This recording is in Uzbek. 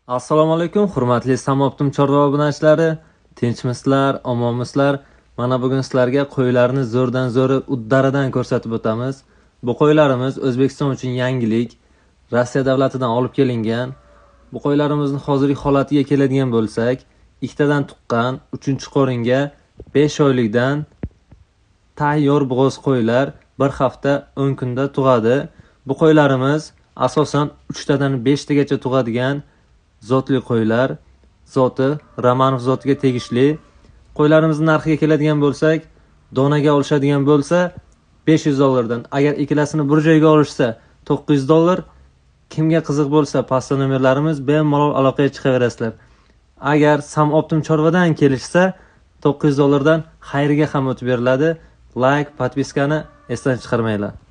Assalomu alaykum, hurmatli Samoptim chorva obunachilari. Tinchmisizlar, omonmisizlar? Mana bugun sizlarga qo'ylarni zo'rdan zo'ri uddaridan ko'rsatib o'tamiz. Bu qo'ylarimiz O'zbekiston uchun yangilik, Rossiya davlatidan olib kelingan. Bu qo'ylarimizning hozirgi holatiga keladigan bo'lsak, ikkitadan tuqqan 3-qo'ringa 5 oylikdan tayyor bo'g'iz qo'ylar 1 hafta 10 kunda tug'adi. Bu qo'ylarimiz asosan 3 tadan 5 tagacha tug'adigan zotli qo'ylar, zoti Romanov zotiga tegishli. Qo'ylarimizning narxiga keladigan bo'lsak, donaga olishadigan bo'lsa $500 dan, agar ikkilasini bir joyga olishsa $900. Kimga qiziq bo'lsa, pastda nomerlarimiz bemalol aloqaga chiqaverasizlar. Agar Samoptim chorvadan kelishsa $900 dan xayriga ham o'tib beriladi. Like, podpiskani esdan chiqarmanglar.